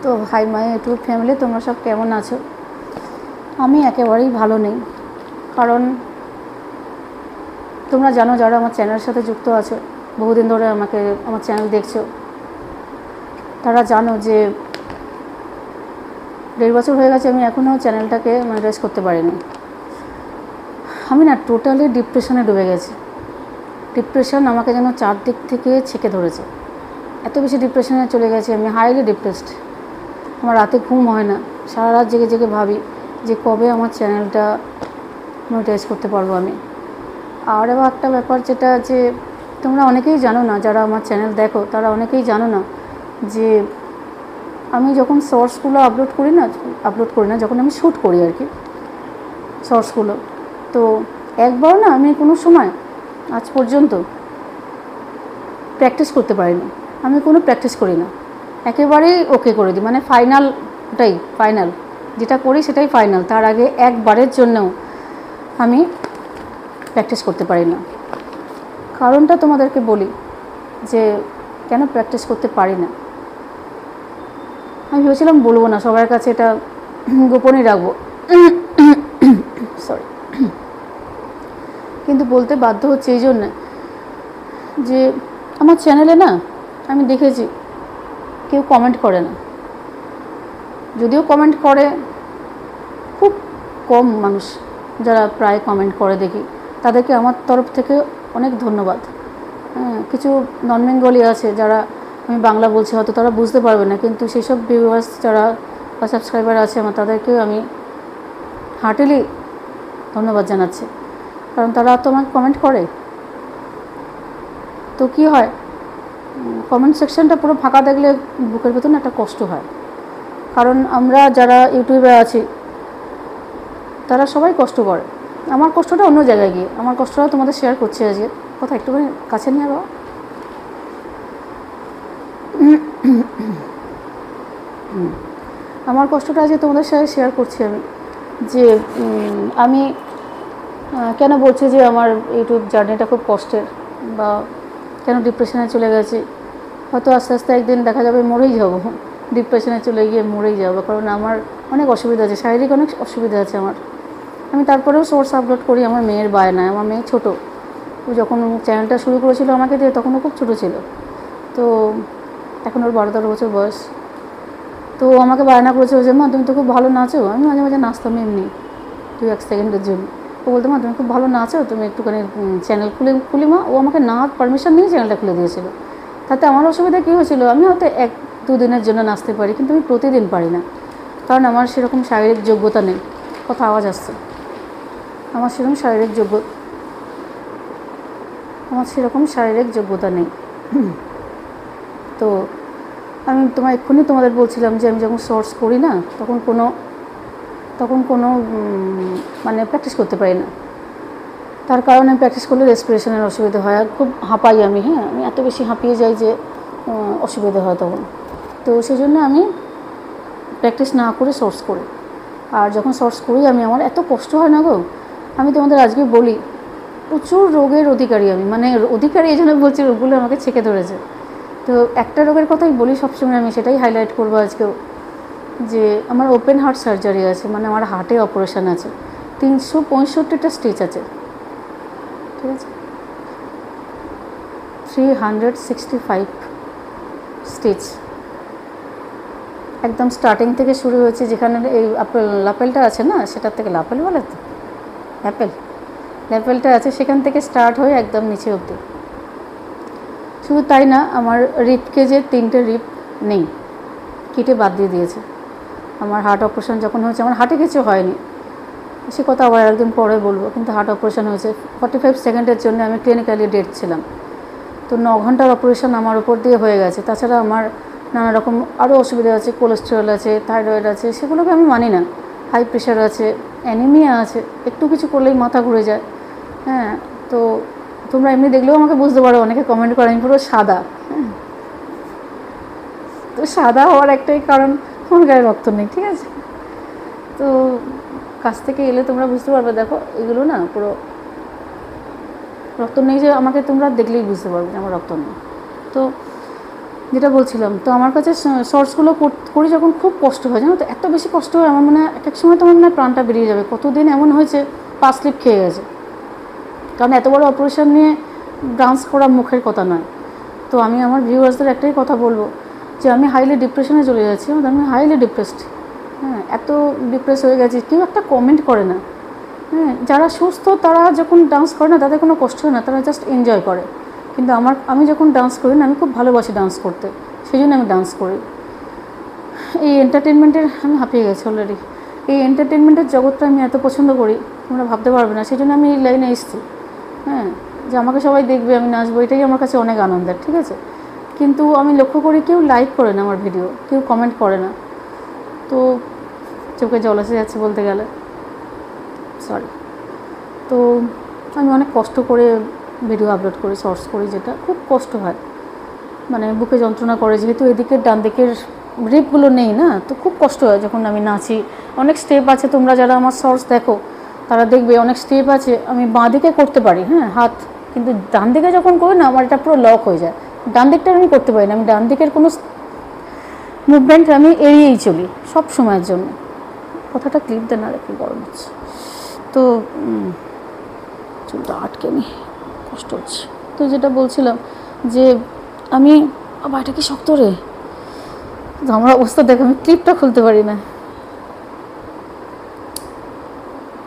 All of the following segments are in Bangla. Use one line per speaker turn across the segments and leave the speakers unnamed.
তো হাই মাই ইউটিউব ফ্যামিলি, তোমরা সব কেমন আছো? আমি একেবারেই ভালো নেই, কারণ তোমরা জানো, যারা আমার চ্যানেলের সাথে যুক্ত আছো, বহুদিন ধরে আমার চ্যানেল দেখছো, তারা জানো যে 1.5 বছর হয়ে গেছে আমি এখনও চ্যানেলটাকে মনিটাইজ করতে পারিনি। আমি না টোটালি ডিপ্রেশনে ডুবে গেছি। ডিপ্রেশন আমাকে যেন চারদিক থেকে ছেঁকে ধরেছে। এত বেশি ডিপ্রেশনে চলে গেছি আমি, হাইলি ডিপ্রেসড। আমার রাতে ঘুম হয় না, সারা রাত জেগে জেগে ভাবি যে কবে আমার চ্যানেলটা মনিটাইজ করতে পারবো আমি। আর এবার একটা ব্যাপার, যেটা যে তোমরা অনেকেই জানো না, যারা আমার চ্যানেল দেখো তারা অনেকেই জানো না যে আমি যখন শর্টসগুলো আপলোড করি না, যখন আমি শ্যুট করি আর কি শর্টসগুলো, তো একবার না আমি কোনো সময় আজ পর্যন্ত প্র্যাকটিস করতে পারিনি। আমি কোনো প্র্যাকটিস করি না, একেবারেই ওকে করে দিই, মানে ফাইনাল, ওটাই ফাইনাল, যেটা করি সেটাই ফাইনাল। তার আগে একবারের জন্যও আমি প্র্যাকটিস করতে পারি না। কারণটা তোমাদেরকে বলি যে কেন প্র্যাকটিস করতে পারি না। আমি ভেবেছিলাম বলবো না, সবার কাছে এটা গোপনই রাখবো, সরি, কিন্তু বলতে বাধ্য হচ্ছে এই জন্য যে আমার চ্যানেলে না আমি দেখেছি কেউ কমেন্ট করে না। যদিও কমেন্ট করে খুব কম মানুষ, যারা প্রায় কমেন্ট করে দেখি, তাদেরকে আমার তরফ থেকে অনেক ধন্যবাদ। কিছু নন বেঙ্গলি আছে, যারা, আমি বাংলা বলছি হয়তো তারা বুঝতে পারবে না, কিন্তু সেই সব ভিউয়ার্স যারা বা সাবস্ক্রাইবার আছে আমার, তাদেরকেও আমি হার্টিলি ধন্যবাদ জানাচ্ছি, কারণ তারা তো আমাকে কমেন্ট করে। তো কী হয়, কমেন্ট সেকশনটা পুরো ফাঁকা দেখলে বুকের ভেতর একটা কষ্ট হয়। কারণ আমরা যারা ইউটিউবে আছি তারা সবাই কষ্ট করে। আমার কষ্টটা অন্য জায়গায় গিয়ে, আমার কষ্টটাও তোমাদের শেয়ার করছি আজকে। কথা একটুখানি কাছে নিয়ে বাবা। আমার কষ্টটা আজকে তোমাদের সাথে শেয়ার করছি আমি, যে আমি কেন বলছি যে আমার ইউটিউব জার্নিটা খুব কষ্টের, বা কেন ডিপ্রেশনে চলে গেছি। হয়তো আস্তে আস্তে একদিন দেখা যাবে মরেই যাবো, ডিপ্রেশনে চলে গিয়ে মরেই যাবো, কারণ আমার অনেক অসুবিধা আছে, শারীরিক অনেক অসুবিধা আছে আমার। আমি তারপরেও সোর্স আপলোড করি আমার মেয়ের বায়নায়। আমার মেয়ে ছোটো, ও যখন চ্যানেলটা শুরু করেছিল আমাকে দিয়ে, তখন ও খুব ছোটো ছিল, তো এখন ওর 12-13 বছর বয়স। তো আমাকে বায়না করেছিল যে মা তুমি তো খুব ভালো নাচো। আমি মাঝে মাঝে নাচতাম এমনি 2-1 সেকেন্ডের জন্য। ও বলতো মা তুমি খুব ভালো নাচো, তুমি একটুখানি চ্যানেল খুলি মা। ও আমাকে না পারমিশন নিয়ে চ্যানেলটা খুলে দিয়েছিল। তাতে আমার অসুবিধা কী হয়েছিল, আমি হয়তো 1-2 দিনের জন্য নাচতে পারি, কিন্তু আমি প্রতিদিন পারি না, কারণ আমার সেরকম শারীরিক যোগ্যতা নেই। কথা আওয়াজ আসছে, আমার সেরকম শারীরিক যোগ্যতা নেই। তো আমি তোমাদের বলছিলাম যে আমি যখন শর্টস করি না, তখন কোনো মানে প্র্যাকটিস করতে পারি না। তার কারণে প্র্যাকটিস করলে রেসপিরেশনের অসুবিধা হয়, আর খুব হাঁপাই আমি। আমি এত বেশি হাঁপিয়ে যাই যে অসুবিধা হয় তখন। তো সেই জন্য আমি প্র্যাকটিস না করে শর্টস করি। আর যখন শর্টস করি আমি, আমার এত কষ্ট হয় না গো। আমি তোমাদের আজকে বলি, প্রচুর রোগের অধিকারী আমি, মানে অধিকারী এই জন্য বলছি, রোগগুলো আমাকে ছেঁকে ধরেছে। তো একটা রোগের কথাই বলি সবসময়, আমি সেটাই হাইলাইট করবো আজকেও, যে আমার ওপেন হার্ট সার্জারি আছে, মানে আমার হার্টে অপারেশান আছে। 365টা স্টিচ আছে, ঠিক আছে, 365 স্টিচ। একদম স্টার্টিং থেকে শুরু হয়েছে, যেখানে এই লাপেলটা আছে না, সেটার থেকে, লাপেল বলে তো, ল্যাপেলটা আছে, সেখান থেকে স্টার্ট হয়ে একদম নিচে অবধি। শুধু তাই না, আমার রিপকে যে 3টে রিপ নেই, কেটে বাদ দিয়ে দিয়েছে। আমার হার্ট অপারেশন যখন হয়েছে, আমার হার্টে কিছু হয়নি, সে কথা আবার একদিন পরে বলবো, কিন্তু হার্ট অপারেশন হয়েছে। 45 সেকেন্ডের জন্য আমি ক্লিনিক্যালি ডেড ছিলাম। তো 9 ঘন্টার অপারেশন আমার উপর দিয়ে হয়ে গেছে। তাছাড়া আমার নানা রকম আরও অসুবিধা আছে, কোলেস্টেরল আছে, থাইরয়েড আছে, সেগুলোকে আমি মানি না, হাই প্রেশার আছে, অ্যানিমিয়া আছে, একটু কিছু করলেই মাথা ঘুরে যায়। তো তোমরা এমনি দেখলেও আমাকে বুঝতে পারো, অনেকে কমেন্ট করে আমি পুরো সাদা। তো সাদা হওয়ার একটাই কারণ, আমার গায়ে রক্ত নেই, ঠিক আছে। তো কাছ থেকে এলে তোমরা বুঝতে পারবে, দেখো এগুলো না পুরো রক্ত নেই, যে আমাকে তোমরা দেখলেই বুঝতে পারবে যে আমার রক্ত নেই। তো যেটা বলছিলাম, তো আমার কাছে শর্টসগুলো করি যখন খুব কষ্ট হয়, জানো তো, এত বেশি কষ্ট হয় আমার মনে হয় এক এক সময় তো আমার মনে হয় প্রাণটা বেরিয়ে যাবে। কতদিন এমন হয়েছে পা স্লিপ খেয়ে গেছে, কারণ এত বড় অপারেশন নিয়ে ডান্স করা মুখের কথা নয়। তো আমি আমার ভিউয়ার্সদের একটাই কথা বলবো যে আমি হাইলি ডিপ্রেশনে চলে যাচ্ছি, আমি হাইলি ডিপ্রেসড। হ্যাঁ, এত ডিপ্রেস হয়ে গেছি, কেউ একটা কমেন্ট করে না। হ্যাঁ, যারা সুস্থ তারা যখন ডান্স করে না তাদের কোনো কষ্ট হয় না, তারা জাস্ট এনজয় করে। কিন্তু আমি যখন ডান্স করি না, আমি খুব ভালোবাসি ডান্স করতে, সেই জন্য আমি ডান্স করি। এই এন্টারটেনমেন্টের আমি হাঁপিয়ে গেছি অলরেডি। এই এন্টারটেনমেন্টের জগৎটা আমি এত পছন্দ করি, তোমরা ভাবতে পারবে না। সেই জন্য আমি এই লাইনে এসেছি। হ্যাঁ, যে আমাকে সবাই দেখবে, আমি নাচবো, এটাই আমার কাছে অনেক আনন্দের, ঠিক আছে। কিন্তু আমি লক্ষ্য করি কেউ লাইক করে না আমার ভিডিও, কেউ কমেন্ট করে না। তো চোখে জল এসে যাচ্ছে বলতে গেলে, সরি। তো আমি অনেক কষ্ট করে ভিডিও আপলোড করি, শর্টস করি, যেটা খুব কষ্ট হয়, মানে বুকে যন্ত্রণা করে, যেহেতু এদিকের ডান দিকের রিপগুলো নেই না, তো খুব কষ্ট হয় যখন আমি নাচি। অনেক স্টেপ আছে, তোমরা যারা আমার শর্টস দেখো তারা দেখবে অনেক স্টেপ আছে আমি বাঁ দিকে করতে পারি, হ্যাঁ, হাত, কিন্তু ডান দিকে যখন করি না আমার এটা পুরো লক হয়ে যায়। ডান দিকটা আমি করতে পারি না, আমি ডান দিকের কোনো মুভমেন্ট আমি এড়িয়েই চলি সব সময়ের জন্য। কথাটা ক্লিপ দেন আর একটু গরম হচ্ছে, তো চুলটা আটকে নি, কষ্ট হচ্ছে। তো যেটা বলছিলাম যে আমি, আবার এটা কি শক্ত রে, আমার অবস্থা দেখো, আমি ক্লিপটা খুলতে পারি না।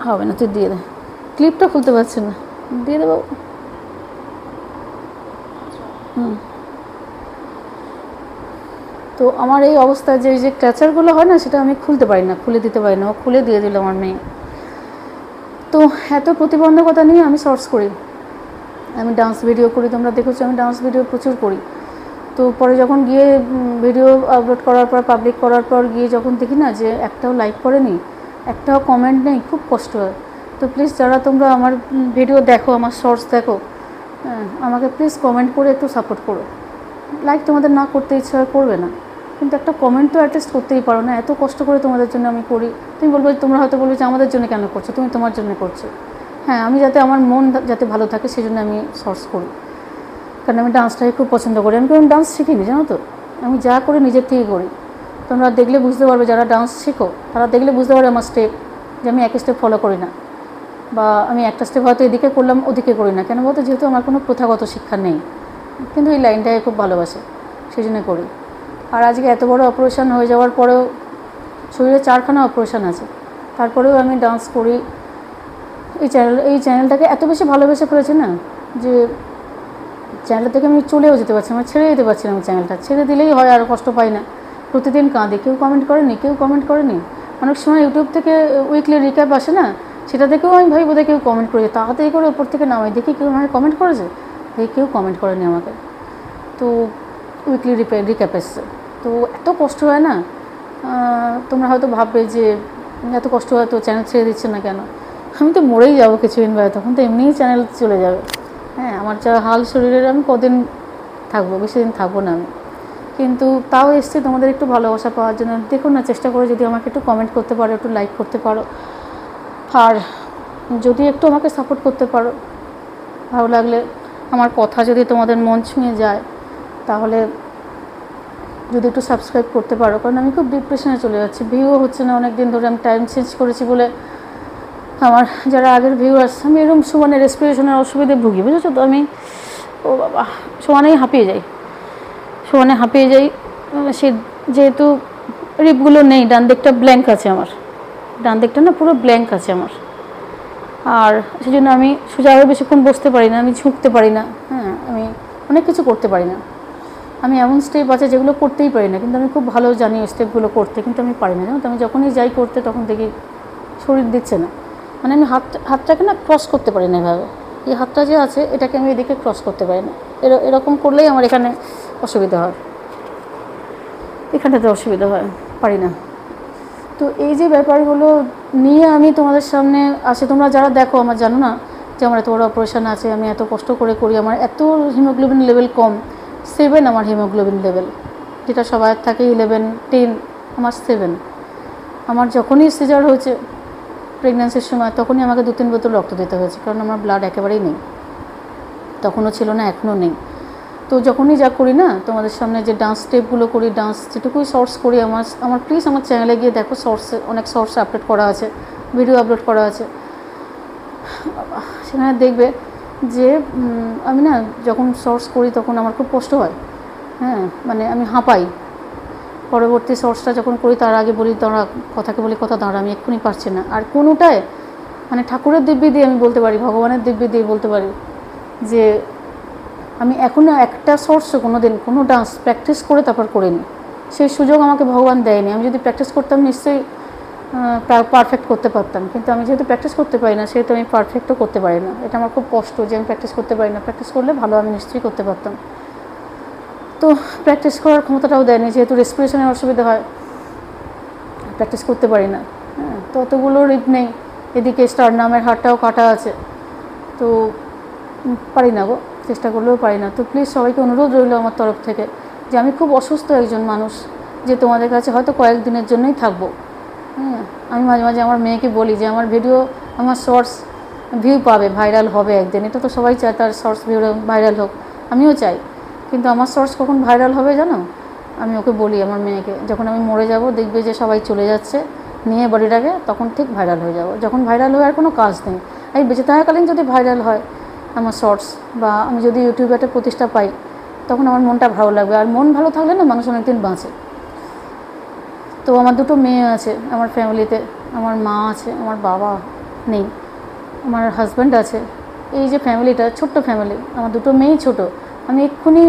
হবে না, তুই দিয়ে দে, ক্লিপটা খুলতে পারছি না, দিয়ে দেবো। তো আমার এই অবস্থায় যে ক্যাচারগুলো হয় না, সেটা আমি খুলতে পারি না, খুলে দিতে পারি না। ও খুলে দিয়ে দিল আমার মেয়ে। তো এত প্রতিবন্ধকতা নিয়ে আমি শর্টস করি, আমি ডান্স ভিডিও করি, তোমরা দেখেছো আমি ডান্স ভিডিও প্রচুর করি। তো পরে যখন গিয়ে ভিডিও আপলোড করার পর, পাবলিক করার পর গিয়ে যখন দেখি না যে একটাও লাইক করেনি, একটাও কমেন্ট নেই, খুব কষ্ট হয়। তো প্লিজ যারা তোমরা আমার ভিডিও দেখো, আমার শর্টস দেখো, আমাকে প্লিজ কমেন্ট করে একটু সাপোর্ট করো। লাইক তোমাদের না করতে ইচ্ছা হয়, করবে না, কিন্তু একটা কমেন্ট তো অ্যাটলিস্ট করতেই পারো না। এত কষ্ট করে তোমাদের জন্য আমি করি। তুমি বলবে, তোমরা হয়তো বলবে যে আমাদের জন্য কেন করছো, তুমি তোমার জন্য করছো। হ্যাঁ, আমি যাতে আমার মন যাতে ভালো থাকে সেই জন্য আমি শর্টস করি, কারণ আমি ডান্সটাকে খুব পছন্দ করি। আমি কোনো ডান্স শিখিনি, জানো তো, আমি যা করি নিজের থেকে করি। তোমরা দেখলে বুঝতে পারবে, যারা ডান্স শেখো তারা দেখলে বুঝতে পারবে আমার স্টেপ, যে আমি একই স্টেপ ফলো করি না, বা আমি একটা স্টেপ হয়তো এদিকে করলাম ওদিকে করি না। কেন বলতো, যেহেতু আমার কোনো প্রথাগত শিক্ষা নেই, কিন্তু এই লাইনটাকে খুব ভালোবাসি, সেই জন্য করি। আর আজকে এত বড় অপারেশন হয়ে যাওয়ার পরেও, শরীরে 4খানা অপারেশন আছে, তারপরেও আমি ডান্স করি। এই চ্যানেলটাকে এত বেশি ভালোবেসে ফেলেছি না, যে চ্যানেলটা থেকে আমি চলেও যেতে পারছি না, ছেড়ে যেতে পারছি না। আমি চ্যানেলটা ছেড়ে দিলেই হয়, আর কষ্ট পাই না। প্রতিদিন কাঁদে, কেউ কমেন্ট করেনি, কেউ কমেন্ট করেনি। অনেক সময় ইউটিউব থেকে উইকলি রিক্যাপ আসে না, সেটা থেকেও আমি ভাই বোধহয় কেউ কমেন্ট করেছে, তাড়াতাড়ি করে ওপর থেকে নামাই, দেখি কেউ আমাকে কমেন্ট করেছে, দেখি কেউ কমেন্ট করেনি আমাকে। তো উইকলি রিক্যাপ এসছে, তো এত কষ্ট হয় না। তোমরা হয়তো ভাববে যে এত কষ্ট হয় তো চ্যানেল ছেড়ে দিচ্ছে না কেন। আমি তো মরেই যাবো কিছুদিন পরে, তখন তো এমনিই চ্যানেল চলে যাবে। হ্যাঁ, আমার যা হাল শরীরের, আমি কদিন থাকবো, বেশি দিন থাকবো না আমি। কিন্তু তাও এসছি তোমাদের একটু ভালোবাসা পাওয়ার জন্য। দেখুন না, চেষ্টা করে যদি আমাকে একটু কমেন্ট করতে পারো, একটু লাইক করতে পারো, আর যদি একটু আমাকে সাপোর্ট করতে পারো, ভালো লাগলে, আমার কথা যদি তোমাদের মন ছুঁয়ে যায়, তাহলে যদি একটু সাবস্ক্রাইব করতে পারো। কারণ আমি খুব ডিপ্রেশনে চলে যাচ্ছি, ভিউও হচ্ছে না অনেক দিন ধরে। আমি টাইম চেঞ্জ করেছি বলে আমার যারা আগের ভিউয়ার্স, আমি এরকম সমানে রেসপিরেশনের অসুবিধে ভুগি, বুঝেছো তো। আমি, ও বাবা, সমানেই হাঁপিয়ে যাই, সমানে হাঁপিয়ে যাই। সে যেহেতু রিপগুলো নেই, ডান দিকটা ব্ল্যাঙ্ক আছে আমার, ডান দিকটা না পুরো ব্ল্যাঙ্ক আছে আমার। আর সেই জন্য আমি সোজাভাবে বেশিক্ষণ বসতে পারি না, আমি ঝুঁকতে পারি না। হ্যাঁ, আমি অনেক কিছু করতে পারি না। আমি এমন স্টেপ আছে যেগুলো করতেই পারি না, কিন্তু আমি খুব ভালো জানি স্টেপগুলো করতে, কিন্তু আমি পারি না, জানো তো। আমি যখনই যাই করতে, তখন দেখি শরীর দিচ্ছে না। মানে আমি হাতটাকে না ক্রস করতে পারি না এভাবে। এই হাতটা যে আছে, এটাকে আমি এদিকে ক্রস করতে পারি না। এরকম করলেই আমার এখানে অসুবিধা হয়, এখানটাতে অসুবিধা হয়, পারি না। তো এই যে ব্যাপারগুলো নিয়ে আমি তোমাদের সামনে আসে। তোমরা যারা দেখো, আমার জানো না যে আমার এত বড় অপারেশন আছে, আমি এত কষ্ট করে করি, আমার এত হিমোগ্লোবিন লেভেল কম, 7 আমার হিমোগ্লোবিন লেভেল, যেটা সবার থাকে 11, 10, আমার 7। আমার যখনই সিজার হয়েছে প্রেগন্যান্সির সময়, তখনই আমাকে 2-3 বোতল রক্ত দিতে হয়েছে, কারণ আমার ব্লাড একেবারেই নেই। তখনও ছিল না, এখনও নেই। তো যখনই যা করি না তোমাদের সামনে, যে ডান্স স্টেপগুলো করি, ডান্স যেটুকুই শর্টস করি, আমার প্লিজ আমার চ্যানেলে গিয়ে দেখো, শর্টসে অনেক শর্টস আপলোড করা আছে, ভিডিও আপলোড করা আছে, সেখানে দেখবে যে আমি না যখন শর্টস করি তখন আমার খুব কষ্ট হয়, হ্যাঁ, মানে আমি হাঁপাই। পরবর্তী শর্টসটা যখন করি তার আগে বলি দাঁড়া, কথাকে বলি কথা দাঁড়া, আমি এক্ষুনি পারছি না। আর কোনোটায় মানে ঠাকুরের দিব্যি দিয়ে আমি বলতে পারি, ভগবানের দিব্যি দিয়ে বলতে পারি যে আমি এখনও একটা শর্টসও কোনো দিন কোনো ডান্স প্র্যাকটিস করে তারপর করিনি। সেই সুযোগ আমাকে ভগবান দেয়নি। আমি যদি প্র্যাকটিস করতাম নিশ্চয়ই পারফেক্ট করতে পারতাম, কিন্তু আমি যেহেতু প্র্যাকটিস করতে পারি না সেহেতু আমি পারফেক্টও করতে পারি না। এটা আমার খুব কষ্ট যে আমি প্র্যাকটিস করতে পারি না। প্র্যাকটিস করলে ভালো আমি নিশ্চয়ই করতে পারতাম। তো প্র্যাকটিস করার ক্ষমতাটাও দেয়নি, যেহেতু রেসপিরেশনের অসুবিধা হয়, প্র্যাকটিস করতে পারি না। হ্যাঁ, তো অতগুলো রিপ নেই, এদিকে স্টারনামের হাড়টাও কাটা আছে, তো পারি না গো, চেষ্টা করলেও পারি না। তো প্লিজ সবাইকে অনুরোধ রইল আমার তরফ থেকে যে আমি খুব অসুস্থ একজন মানুষ, যে তোমাদের কাছে হয়তো কয়েকদিনের জন্যই থাকবো। হ্যাঁ, আমি মাঝে মাঝে আমার মেয়েকে বলি যে আমার ভিডিও, আমার শর্টস ভিউ পাবে, ভাইরাল হবে একদিন, এটা তো সবাই চায় তার শর্টস ভিউ ভাইরাল হোক, আমিও চাই, কিন্তু আমার শর্টস কখন ভাইরাল হবে জানো? আমি ওকে বলি, আমার মেয়েকে, যখন আমি মরে যাব দেখবে যে সবাই চলে যাচ্ছে নিয়ে বডিটাকে, তখন ঠিক ভাইরাল হয়ে যাব। যখন ভাইরাল হয়ে আর কোনো কাজ নেই, আমি বেঁচে থাকাকালীন যদি ভাইরাল হয় আমার শর্টস, বা আমি যদি ইউটিউবে একটা প্রতিষ্ঠা পাই, তখন আমার মনটা ভালো লাগবে। আর মন ভালো থাকলে না মানুষ অনেকদিন বাঁচে। তো আমার দুটো মেয়ে আছে আমার ফ্যামিলিতে, আমার মা আছে, আমার বাবা নেই, আমার হাজব্যান্ড আছে। এই যে ফ্যামিলিটা, ছোট্ট ফ্যামিলি, আমার দুটো মেয়েই ছোটো। আমি এক্ষুনি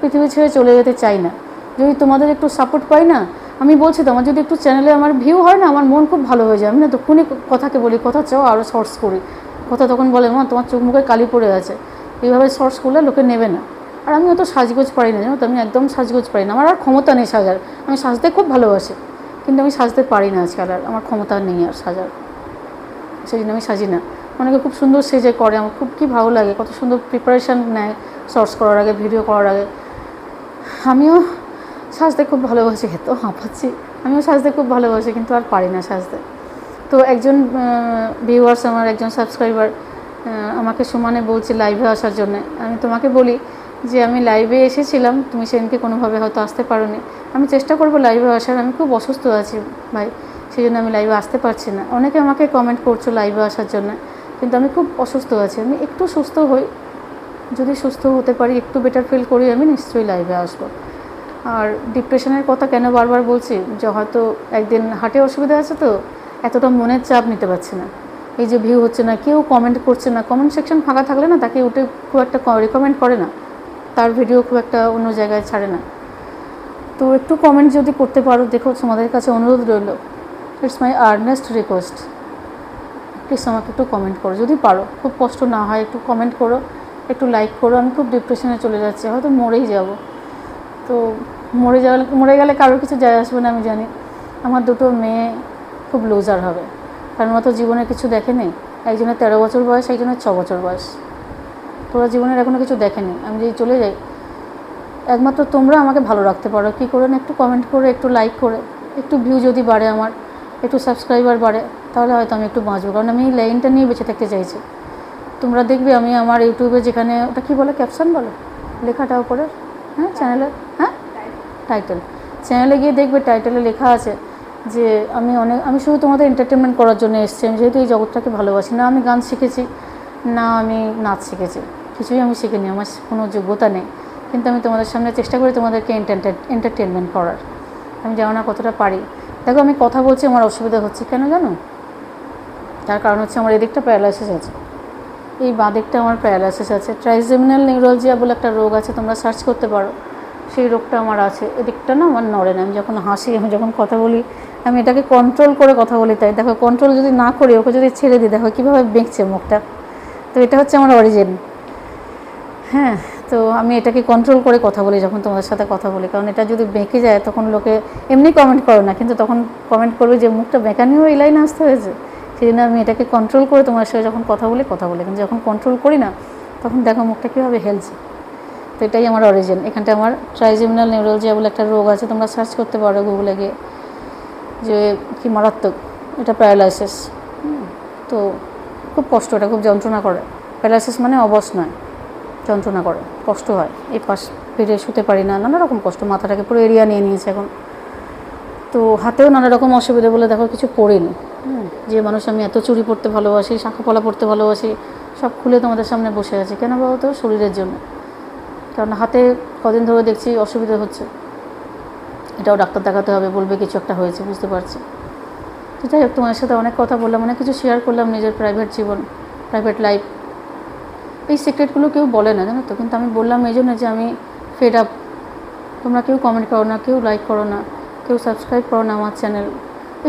পৃথিবী ছেড়ে চলে যেতে চাই না। যদি তোমাদের একটু সাপোর্ট পাই না, আমি বলছি তো, আমার যদি একটু চ্যানেলে আমার ভিউ হয় না, আমার মন খুব ভালো হয়ে যায়। আমি না তখনই কথাকে বলি কথা চাও আরও শর্টস করি, কথা তখন বলে মা তোমার চোখ মুখে কালি পড়ে আছে, এইভাবে শর্টস করলে লোকে নেবে না। আর আমি অত সাজগোজ পারি না, জানো তো, আমি একদম সাজগোজ পারি না, আমার আর ক্ষমতা নেই সাজার। আমি সাজতে খুব ভালোবাসি, কিন্তু আমি সাজতে পারি না আজকাল, আর আমার ক্ষমতা নেই আর সাজার, সেই জন্য আমি সাজি না। অনেকে খুব সুন্দর সেজে করে, আমার খুব কি ভালো লাগে, কত সুন্দর প্রিপারেশান নেয় শর্টস করার আগে, ভিডিও করার আগে। আমিও সাজতে খুব ভালোবাসি, তো হাঁপাচ্ছি, আমিও সাজতে খুব ভালোবাসি, কিন্তু আর পারি না সাজতে। তো একজন ভিউয়ার্স, আমার একজন সাবস্ক্রাইবার আমাকে সমানে বলছে লাইভে আসার জন্য। আমি তোমাকে বলি যে আমি লাইভে এসেছিলাম, তুমি সেদিনকে কোনোভাবে হয়তো আসতে পারোনি। আমি চেষ্টা করবো লাইভে আসার, আমি খুব অসুস্থ আছি ভাই, সেই জন্য আমি লাইভে আসতে পারছি না। অনেকে আমাকে কমেন্ট করছো লাইভে আসার জন্য, কিন্তু আমি খুব অসুস্থ আছি। আমি একটু সুস্থ হই, যদি সুস্থ হতে পারি, একটু বেটার ফিল করি, আমি নিশ্চয়ই লাইভে আসবো। আর ডিপ্রেশনের কথা কেন বারবার বলছি, যে হয়তো একদিন হার্টে অসুবিধা আছে, তো এতটা মনের চাপ নিতে পারছি না। এই যে ভিউ হচ্ছে না, কেউ কমেন্ট করছে না, কমেন্ট সেকশন ফাঁকা থাকলে না তাকে উঠে খুব একটা রিকমেন্ড করে না, তার ভিডিও খুব একটা অন্য জায়গায় ছাড়ে না। তো একটু কমেন্ট যদি করতে পারো, দেখো তোমাদের কাছে অনুরোধ রইল, it's my Ernst request, please আমাকে একটু কমেন্ট করো যদি পারো, খুব কষ্ট না হয়, একটু কমেন্ট করো, একটু লাইক করো। আমি খুব ডিপ্রেশনে চলে যাচ্ছি, হয়তো মরেই যাব। তো মরে গেলে কারোর কিছু যায় আসবে না আমি জানি। আমার দুটো মেয়ে খুব লুজার হবে, কারণ ওরা তো জীবনে কিছু দেখেনি। একজনের 13 বছর বয়স, একজনের 6 বছর বয়স, তোরা জীবনের এখনও কিছু দেখেনি। আমি যদি চলে যাই, একমাত্র তোমরা আমাকে ভালো রাখতে পারো। কী করে না, একটু কমেন্ট করে, একটু লাইক করে, একটু ভিউ যদি বাড়ে, আমার একটু সাবস্ক্রাইবার বাড়ে, তাহলে হয়তো আমি একটু বাঁচবো। কারণ আমি এই লাইনটা নিয়ে বেঁচে থাকতে চাইছি। তোমরা দেখবে আমি আমার ইউটিউবে, যেখানে ওটা কী বলে, ক্যাপশন বলে লেখাটা উপরে, হ্যাঁ চ্যানেলে, হ্যাঁ টাইটেল, চ্যানেলে গিয়ে দেখবে টাইটেলে লেখা আছে যে আমি শুধু তোমাদের এন্টারটেনমেন্ট করার জন্য এসেছি। আমি যেহেতু এই জগৎটাকে ভালোবাসি না, আমি গান শিখেছি না, আমি নাচ শিখেছি, কিছুই আমি শিখিনি, আমার কোনো যোগ্যতা নেই, কিন্তু আমি তোমাদের সামনে চেষ্টা করি তোমাদেরকে এন্টারটেনমেন্ট করার। আমি জানো না কতটা পারি। দেখো আমি কথা বলছি, আমার অসুবিধা হচ্ছে কেন জানো? তার কারণ হচ্ছে আমার এদিকটা প্যারালাইসিস আছে, এই বাঁ দিকটা আমার প্যারালাইসিস আছে। ট্রাইজেমিনাল নিউরোলজিয়া বলে একটা রোগ আছে, তোমরা সার্চ করতে পারো, সেই রোগটা আমার আছে। এদিকটা না আমার নড়ে না, আমি যখন হাসি, আমি যখন কথা বলি, আমি এটাকে কন্ট্রোল করে কথা বলি। তাই দেখো, কন্ট্রোল যদি না করি, ওকে যদি ছেড়ে দিই, দেখো কীভাবে বেঁকছে মুখটা। তো এটা হচ্ছে আমার অরিজিন। হ্যাঁ, তো আমি এটাকে কন্ট্রোল করে কথা বলি যখন তোমাদের সাথে কথা বলি, কারণ এটা যদি বেঁকে যায় তখন লোকে এমনি কমেন্ট করে না, কিন্তু তখন কমেন্ট করবে যে মুখটা বেঁকা নিয়েও এই লাইনে আসতে হয়েছে। সেই জন্য আমি এটাকে কন্ট্রোল করে তোমার সাথে যখন কথা বলি, কিন্তু যখন কন্ট্রোল করি না, তখন দেখো মুখটা কীভাবে হেলছে। তো এটাই আমার অরিজিন। এখানটা আমার ট্রাইজেমিনাল নিউরোলজিয়া বলে একটা রোগ আছে, তোমরা সার্চ করতে পারো গুগলে গিয়ে, যে কি মারাত্মক, এটা প্যারালাইসিস। তো খুব কষ্ট, এটা খুব যন্ত্রণা করে। প্যারালাইসিস মানে অবশ নয়, যন্ত্রণা করে, কষ্ট হয়, এই পাশ ফিরে শুতে পারি না, নানা রকম কষ্ট, মাথাটাকে পুরো এরিয়া নিয়ে নিয়েছে এখন। তো হাতেও নানা রকম অসুবিধা বলে দেখো কিছু পড়িনি। যে মানুষ আমি এত চুড়ি পরতে ভালোবাসি, শাঁখাপলা পরতে ভালোবাসি, সব খুলে তোমাদের সামনে বসে আছে। কেন বলো তো? শরীরের জন্য। কারণ হাতে কদিন ধরে দেখছি অসুবিধা হচ্ছে, এটাও ডাক্তার দেখাতে হবে, বলবে কিছু একটা হয়েছে, বুঝতে পারছি। তো যাই হোক, তোমার সাথে অনেক কথা বললাম, অনেক কিছু শেয়ার করলাম, নিজের প্রাইভেট জীবন, প্রাইভেট লাইফ। এই সিক্রেটগুলো কেউ বলে না, জানো তো, কিন্তু আমি বললাম এই জন্য যে আমি ফেড আপ। তোমরা কেউ কমেন্ট করো না, কেউ লাইক করো না, কেউ সাবস্ক্রাইব করো না আমার চ্যানেল।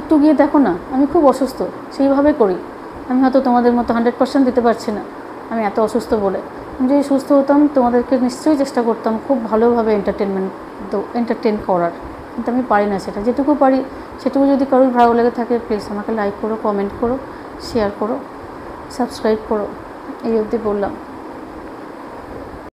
একটু গিয়ে দেখো না, আমি খুব অসুস্থ, সেইভাবে করি। আমি হয়তো তোমাদের মতো 100% দিতে পারছি না, আমি এত অসুস্থ বলে। আমি যদি সুস্থ হতাম তোমাদেরকে নিশ্চয়ই চেষ্টা করতাম খুব ভালোভাবে এন্টারটেন করার, কিন্তু আমি পারি না সেটা। যেটুকু পারি সেটুকু যদি কারোর ভালো লেগে থাকে প্লিজ আমাকে লাইক করো, কমেন্ট করো, শেয়ার করো, সাবস্ক্রাইব করো। এই অবধি বললাম।